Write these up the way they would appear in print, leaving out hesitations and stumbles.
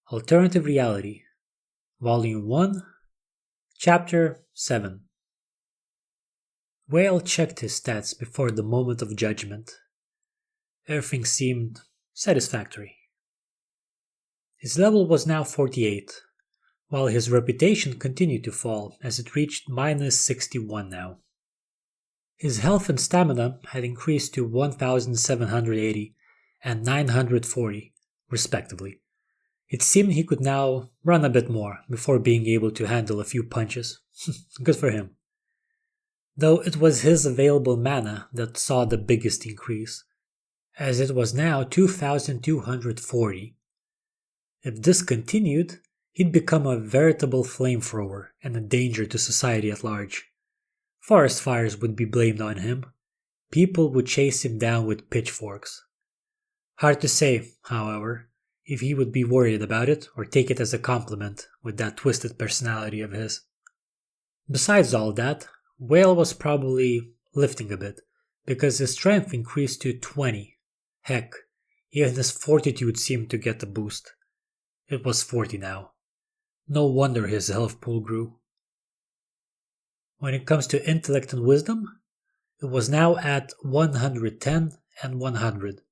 Alternative Reality, Volume 1, Chapter 7. Whale checked his stats before the moment of judgment. Everything seemed satisfactory. His level was now 48, while his reputation continued to fall as it reached -61 now. His health and stamina had increased to 1780 and 940, respectively. It seemed he could now run a bit more before being able to handle a few punches. Good for him. Though it was his available mana that saw the biggest increase, as it was now 2240. If this continued, he'd become a veritable flamethrower and a danger to society at large. Forest fires would be blamed on him. People would chase him down with pitchforks. Hard to say, however, if he would be worried about it or take it as a compliment with that twisted personality of his. Besides all that, Whale was probably lifting a bit, because his strength increased to 20. Heck, even his fortitude seemed to get a boost. It was 40 now. No wonder his health pool grew. When it comes to intellect and wisdom, it was now at 110 and 100.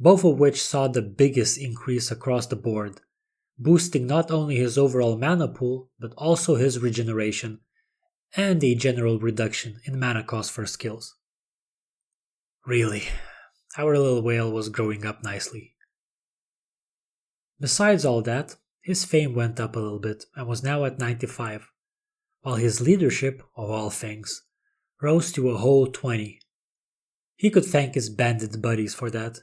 Both of which saw the biggest increase across the board, boosting not only his overall mana pool, but also his regeneration, and a general reduction in mana cost for skills. Really, our little whale was growing up nicely. Besides all that, his fame went up a little bit and was now at 95, while his leadership, of all things, rose to a whole 20. He could thank his bandit buddies for that.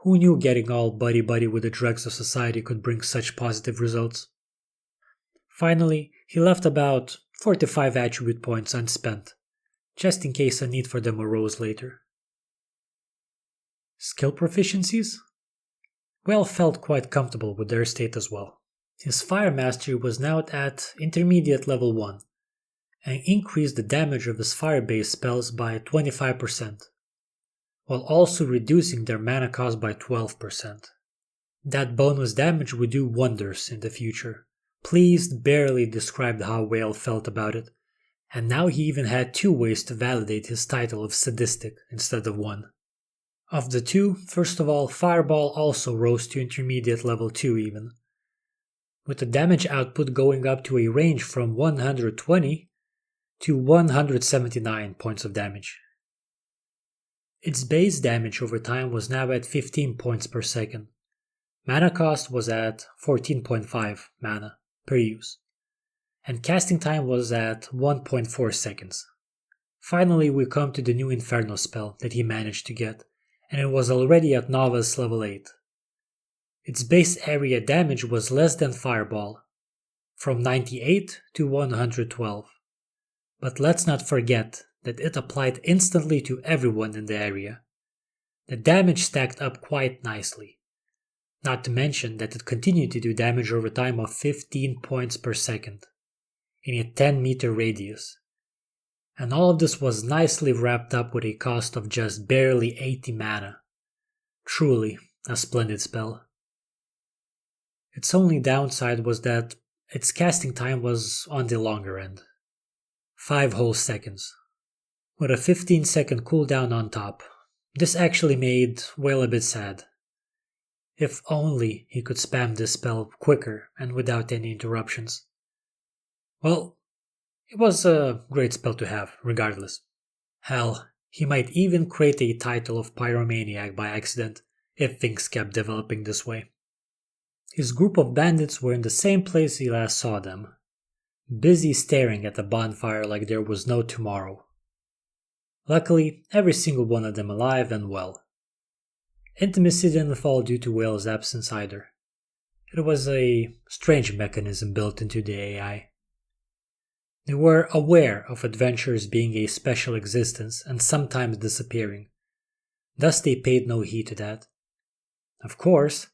Who knew getting all buddy-buddy with the dregs of society could bring such positive results? Finally, he left about 45 attribute points unspent, just in case a need for them arose later. Skill proficiencies? Whale felt quite comfortable with their state as well. His fire mastery was now at intermediate level 1, and increased the damage of his fire-based spells by 25%. While also reducing their mana cost by 12%. That bonus damage would do wonders in the future. Pleased barely described how Whale felt about it, and now he even had 2 ways to validate his title of sadistic instead of 1. Of the 2, first of all, Fireball also rose to intermediate level 2 even, with the damage output going up to a range from 120 to 179 points of damage. Its base damage over time was now at 15 points per second. Mana cost was at 14.5 mana per use, and casting time was at 1.4 seconds. Finally, we come to the new Inferno spell that he managed to get, and it was already at Novice level 8. Its base area damage was less than Fireball, from 98 to 112. But let's not forget that it applied instantly to everyone in the area. The damage stacked up quite nicely. Not to mention that it continued to do damage over time of 15 points per second, in a 10-meter radius. And all of this was nicely wrapped up with a cost of just barely 80 mana. Truly a splendid spell. Its only downside was that its casting time was on the longer end. 5 whole seconds. With a 15-second cooldown on top. This actually made Whale a bit sad. If only he could spam this spell quicker and without any interruptions. Well, it was a great spell to have, regardless. Hell, he might even create a title of Pyromaniac by accident if things kept developing this way. His group of bandits were in the same place he last saw them, busy staring at the bonfire like there was no tomorrow. Luckily, every single one of them alive and well. Intimacy didn't fall due to Whale's absence either. It was a strange mechanism built into the AI. They were aware of adventurers being a special existence and sometimes disappearing. Thus they paid no heed to that. Of course,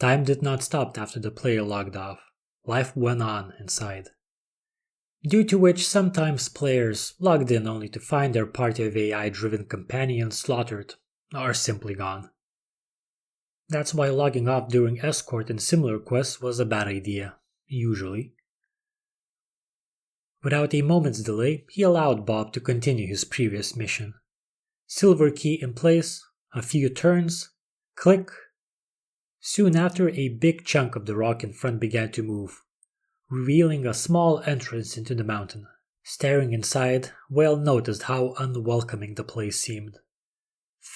time did not stop after the player logged off. Life went on inside. Due to which sometimes players logged in only to find their party of AI-driven companions slaughtered or simply gone. That's why logging off during escort and similar quests was a bad idea, usually. Without a moment's delay, he allowed Bob to continue his previous mission. Silver key in place, a few turns, click. Soon after, a big chunk of the rock in front began to move, revealing a small entrance into the mountain. Staring inside, Whale noticed how unwelcoming the place seemed.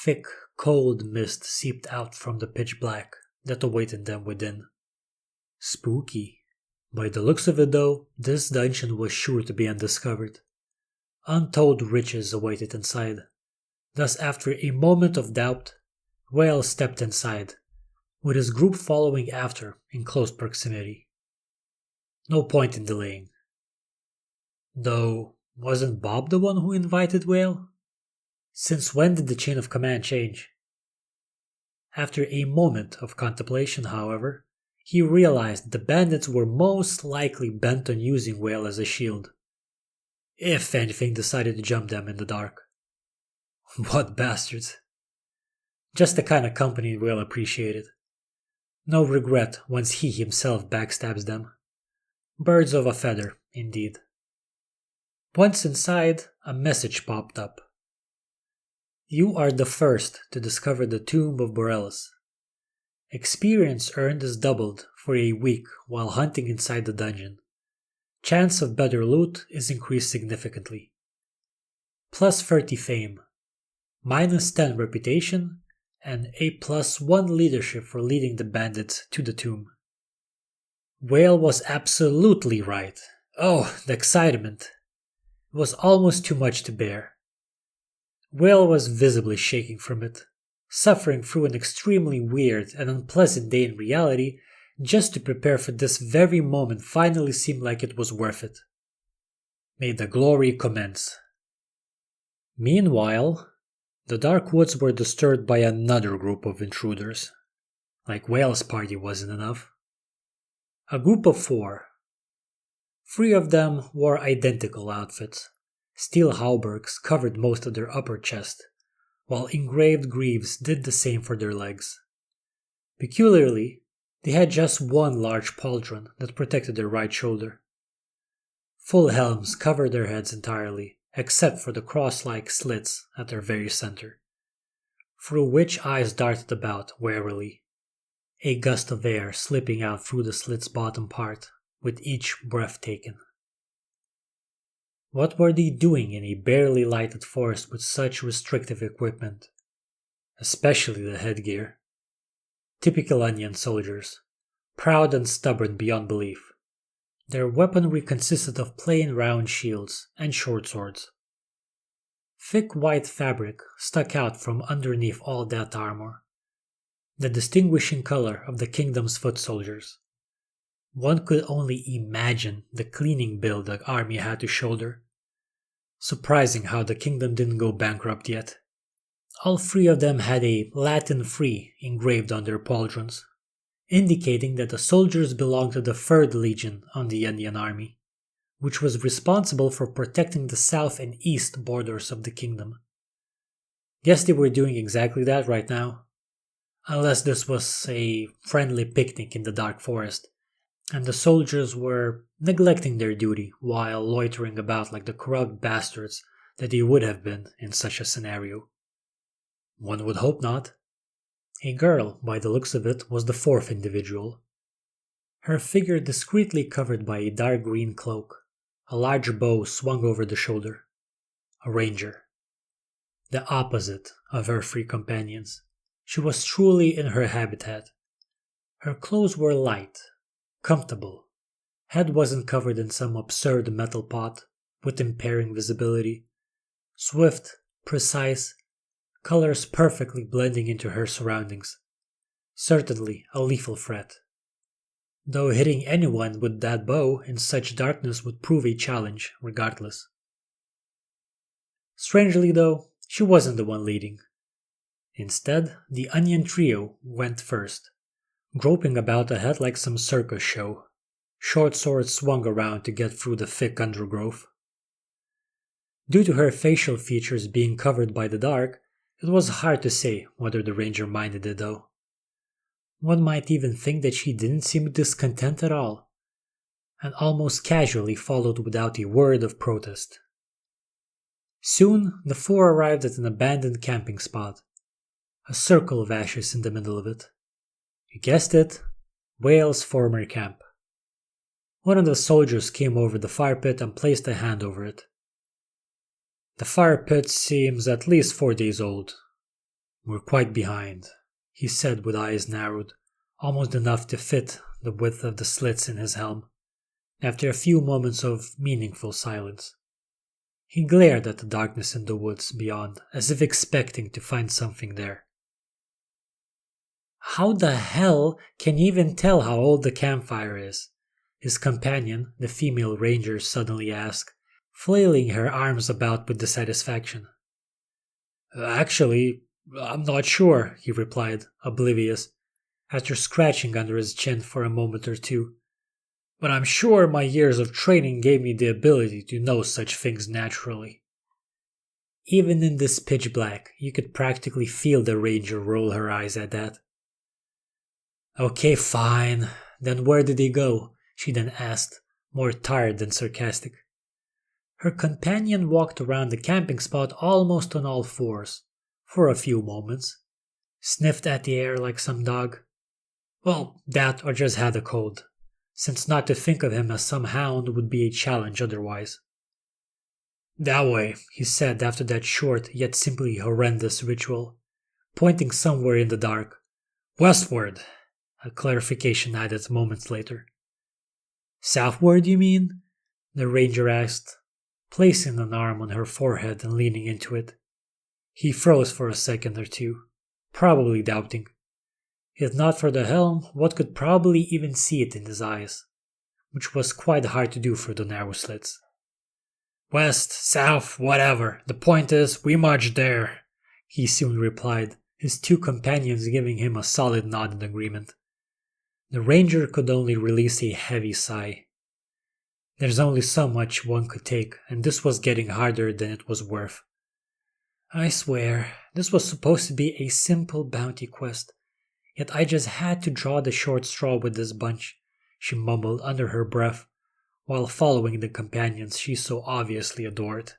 Thick, cold mist seeped out from the pitch black that awaited them within. Spooky. By the looks of it though, this dungeon was sure to be undiscovered. Untold riches awaited inside. Thus after a moment of doubt, Whale stepped inside, with his group following after in close proximity. No point in delaying. Though, wasn't Bob the one who invited Whale? Since when did the chain of command change? After a moment of contemplation, however, he realized the bandits were most likely bent on using Whale as a shield. If anything decided to jump them in the dark. What bastards. Just the kind of company Whale appreciated. No regret once he himself backstabs them. Birds of a feather, indeed. Once inside, a message popped up. You are the first to discover the tomb of Borellus. Experience earned is doubled for a week while hunting inside the dungeon. Chance of better loot is increased significantly. Plus 30 fame, minus 10 reputation, and a plus 1 leadership for leading the bandits to the tomb. Whale was absolutely right. Oh, the excitement. It was almost too much to bear. Whale was visibly shaking from it, suffering through an extremely weird and unpleasant day in reality just to prepare for this very moment finally seemed like it was worth it. May the glory commence. Meanwhile, the dark woods were disturbed by another group of intruders. Like Whale's party wasn't enough. A group of 4. 3 of them wore identical outfits. Steel hauberks covered most of their upper chest, while engraved greaves did the same for their legs. Peculiarly, they had just one large pauldron that protected their right shoulder. Full helms covered their heads entirely, except for the cross-like slits at their very center, through which eyes darted about warily, a gust of air slipping out through the slit's bottom part with each breath taken. What were they doing in a barely lighted forest with such restrictive equipment? Especially the headgear. Typical Onion soldiers, proud and stubborn beyond belief. Their weaponry consisted of plain round shields and short swords. Thick white fabric stuck out from underneath all that armor, the distinguishing color of the kingdom's foot soldiers. One could only imagine the cleaning bill the army had to shoulder. Surprising how the kingdom didn't go bankrupt yet. All 3 of them had a Latin "free" engraved on their pauldrons, indicating that the soldiers belonged to the 3rd Legion on the Indian army, which was responsible for protecting the south and east borders of the kingdom. Guess they were doing exactly that right now. Unless this was a friendly picnic in the dark forest, and the soldiers were neglecting their duty while loitering about like the corrupt bastards that they would have been in such a scenario. One would hope not. A girl, by the looks of it, was the 4th individual. Her figure discreetly covered by a dark green cloak, a large bow swung over the shoulder. A ranger. The opposite of her 3 companions. She was truly in her habitat. Her clothes were light, comfortable. Head wasn't covered in some absurd metal pot with impairing visibility. Swift, precise, colors perfectly blending into her surroundings. Certainly a lethal threat. Though hitting anyone with that bow in such darkness would prove a challenge regardless. Strangely though, she wasn't the one leading. Instead, the Onion trio went first, groping about ahead like some circus show. Short swords swung around to get through the thick undergrowth. Due to her facial features being covered by the dark, it was hard to say whether the ranger minded it though. One might even think that she didn't seem discontent at all, and almost casually followed without a word of protest. Soon, the four arrived at an abandoned camping spot, a circle of ashes in the middle of it. You guessed it, Whale's former camp. One of the soldiers came over the fire pit and placed a hand over it. The fire pit seems at least 4 days old. We're quite behind, he said with eyes narrowed, almost enough to fit the width of the slits in his helm, after a few moments of meaningful silence. He glared at the darkness in the woods beyond, as if expecting to find something there. How the hell can you even tell how old the campfire is? His companion, the female ranger, suddenly asked, flailing her arms about with dissatisfaction. Actually, I'm not sure, he replied, oblivious, after scratching under his chin for a moment or two. But I'm sure my years of training gave me the ability to know such things naturally. Even in this pitch black, you could practically feel the ranger roll her eyes at that. Okay, fine. Then where did he go? She then asked, more tired than sarcastic. Her companion walked around the camping spot almost on all fours, for a few moments, sniffed at the air like some dog. Well, that or just had a cold, since not to think of him as some hound would be a challenge otherwise. That way, he said after that short yet simply horrendous ritual, pointing somewhere in the dark. Westward, a clarification added moments later. Southward, you mean? The ranger asked, placing an arm on her forehead and leaning into it. He froze for a second or two, probably doubting. If not for the helm, one could probably even see it in his eyes, which was quite hard to do through the narrow slits. West, south, whatever. The point is, we march there, he soon replied, his two companions giving him a solid nod in agreement. The ranger could only release a heavy sigh. There's only so much one could take, and this was getting harder than it was worth. I swear, this was supposed to be a simple bounty quest, yet I just had to draw the short straw with this bunch, she mumbled under her breath, while following the companions she so obviously adored.